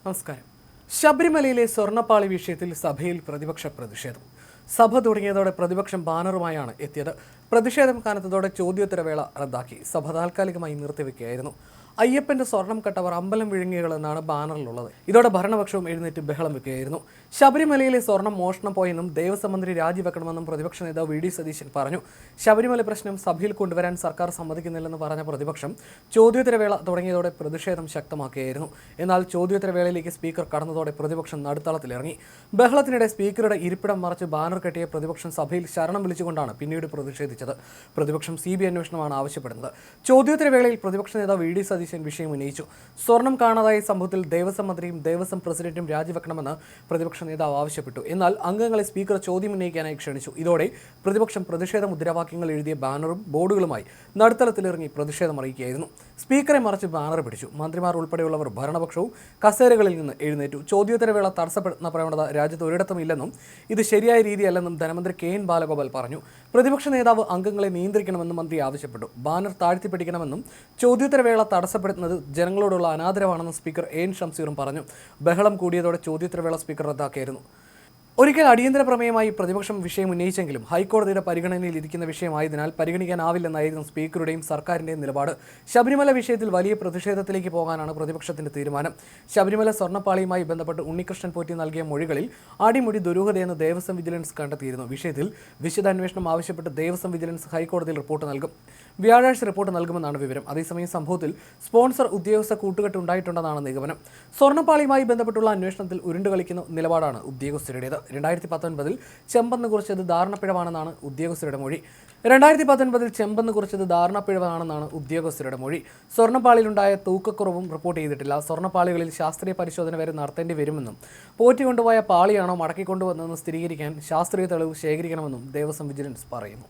നമസ്കാരം. ശബരിമലയിലെ സ്വർണ്ണപ്പാളി വിഷയത്തിൽ സഭയിൽ പ്രതിപക്ഷ പ്രതിഷേധം. സഭ തുടങ്ങിയതോടെ പ്രതിപക്ഷം ബാനറുമായാണ് എത്തിയത്. പ്രതിഷേധം കനത്തതോടെ ചോദ്യോത്തരവേള റദ്ദാക്കി. സഭ താൽക്കാലികമായി നിർത്തിവെക്കുകയായിരുന്നു. അയ്യപ്പന്റെ സ്വർണം കട്ടവർ അമ്പലം വിഴുങ്ങികൾ എന്നാണ് ബാനറിലുള്ളത്. ഇതോടെ ഭരണപക്ഷവും എഴുന്നേറ്റ് ബഹളം വെക്കുകയായിരുന്നു. ശബരിമലയിലെ സ്വർണം മോഷണം പോയെന്നും ദേവസ്വം മന്ത്രി രാജിവെക്കണമെന്നും പ്രതിപക്ഷ നേതാവ് വി ഡി സതീശൻ പറഞ്ഞു. ശബരിമല പ്രശ്നം സഭയിൽ കൊണ്ടുവരാൻ സർക്കാർ സമ്മതിക്കുന്നില്ലെന്ന് പറഞ്ഞ പ്രതിപക്ഷം ചോദ്യോത്തരവേള തുടങ്ങിയതോടെ പ്രതിഷേധം ശക്തമാക്കുകയായിരുന്നു. എന്നാൽ ചോദ്യോത്തരവേളയിലേക്ക് സ്പീക്കർ കടന്നതോടെ പ്രതിപക്ഷം നടുത്തളത്തിലിറങ്ങി. ബഹളത്തിനിടെ സ്പീക്കറുടെ ഇരിപ്പിടം മറച്ച് ബാനർ കെട്ടിയ പ്രതിപക്ഷം സഭയിൽ ശരണം വിളിച്ചുകൊണ്ടാണ് പിന്നീട് പ്രതിഷേധിച്ചത്. പ്രതിപക്ഷം CBI അന്വേഷണമാണ് ആവശ്യപ്പെടുന്നത്. ചോദ്യോത്തരവേളയിൽ പ്രതിപക്ഷ നേതാവ് വി ഡി സതീശൻ വിഷയം ഉന്നയിച്ചു. സ്വർണം കാണാതായ സംഭവത്തിൽ ദേവസ്വം മന്ത്രിയും ദേവസ്വം പ്രസിഡന്റും രാജിവെക്കണമെന്ന് പ്രതിപക്ഷ നേതാവ് ആവശ്യപ്പെട്ടു. എന്നാൽ അംഗങ്ങളെ സ്പീക്കർ ചോദ്യം ഉന്നയിക്കാനായി ക്ഷണിച്ചു. ഇതോടെ പ്രതിപക്ഷം പ്രതിഷേധ മുദ്രാവാക്യങ്ങൾ എഴുതിയ ബാനറും ബോർഡുകളുമായി നടുത്തളത്തിലിറങ്ങി പ്രതിഷേധം അറിയിക്കുകയായിരുന്നു. സ്പീക്കറെ മറിച്ച് ബാനർ പിടിച്ചു. മന്ത്രിമാർ ഉൾപ്പെടെയുള്ളവർ ഭരണപക്ഷവും കസേരകളിൽ നിന്ന് എഴുന്നേറ്റു. ചോദ്യോത്തരവേള തടസ്സപ്പെടുത്തുന്ന പ്രവണത രാജ്യത്ത് ഒരിടത്തും ഇല്ലെന്നും ഇത് ശരിയായ രീതിയല്ലെന്നും ധനമന്ത്രി KN ബാലഗോപാൽ പറഞ്ഞു. പ്രതിപക്ഷ നേതാവ് അംഗങ്ങളെ നിയന്ത്രിക്കണമെന്നും മന്ത്രി ആവശ്യപ്പെട്ടു. ബാനർ താഴ്ത്തിപ്പിടിക്കണമെന്നും ചോദ്യോത്തരവേള തടസ്സപ്പെടുത്തുന്നത് ജനങ്ങളോടുള്ള അനാദരവാണെന്ന് സ്പീക്കർ AN ഷംസീറും പറഞ്ഞു. ബഹളം കൂടിയതോടെ ചോദ്യോത്തരവേള സ്പീക്കർ റദ്ദാക്കിയായിരുന്നു. ഒരിക്കൽ അടിയന്തര പ്രമേയമായി പ്രതിപക്ഷം വിഷയം ഉന്നയിച്ചെങ്കിലും ഹൈക്കോടതിയുടെ പരിഗണനയിൽ ഇരിക്കുന്ന വിഷയമായതിനാൽ പരിഗണിക്കാനാവില്ലെന്നായിരുന്നു സ്പീക്കറുടെയും സർക്കാരിൻ്റെയും നിലപാട്. ശബരിമല വിഷയത്തിൽ വലിയ പ്രതിഷേധത്തിലേക്ക് പോകാനാണ് പ്രതിപക്ഷത്തിന്റെ തീരുമാനം. ശബരിമല സ്വർണ്ണപ്പാളിയുമായി ബന്ധപ്പെട്ട് ഉണ്ണികൃഷ്ണൻ പോറ്റി നൽകിയ മൊഴികളിൽ അടിമുടി ദുരൂഹതയെന്ന് ദേവസ്വം വിജിലൻസ് കണ്ടെത്തിയിരുന്നു. വിഷയത്തിൽ വിശദാന്വേഷണം ആവശ്യപ്പെട്ട് ദേവസ്വം വിജിലൻസ് ഹൈക്കോടതിയിൽ റിപ്പോർട്ട് നൽകും. വ്യാഴാഴ്ച റിപ്പോർട്ട് നൽകുമെന്നാണ് വിവരം. അതേസമയം സംഭവത്തിൽ സ്പോൺസർ ഉദ്യോഗസ്ഥ കൂട്ടുകെട്ട് ഉണ്ടായിട്ടുണ്ടെന്നാണ് നിഗമനം. സ്വർണ്ണപ്പാളിയുമായി ബന്ധപ്പെട്ടുള്ള അന്വേഷണത്തിൽ ഉരുണ്ടുകളിക്കുന്ന നിലപാടാണ് ഉദ്യോഗസ്ഥരുടേത്. 2019 ചെമ്പെന്ന് കുറിച്ചത് ധാരണപ്പിഴവാണെന്നാണ് ഉദ്യോഗസ്ഥരുടെ മൊഴി. 2019 ചെമ്പെന്ന് കുറിച്ചത് ധാരണപ്പിഴവാണെന്നാണ് ഉദ്യോഗസ്ഥരുടെ മൊഴി. സ്വർണ്ണപ്പാളിയിലുണ്ടായ തൂക്കക്കുറവും റിപ്പോർട്ട് ചെയ്തിട്ടില്ല. സ്വർണ്ണപ്പാളികളിൽ ശാസ്ത്രീയ പരിശോധന വരെ നടത്തേണ്ടി വരുമെന്നും പോറ്റി കൊണ്ടുപോയ പാളിയാണോ മടക്കിക്കൊണ്ടുവന്നതെന്ന് സ്ഥിരീകരിക്കാൻ ശാസ്ത്രീയ തെളിവ് ശേഖരിക്കണമെന്നും ദേവസ്വം വിജിലൻസ് പറയുന്നു.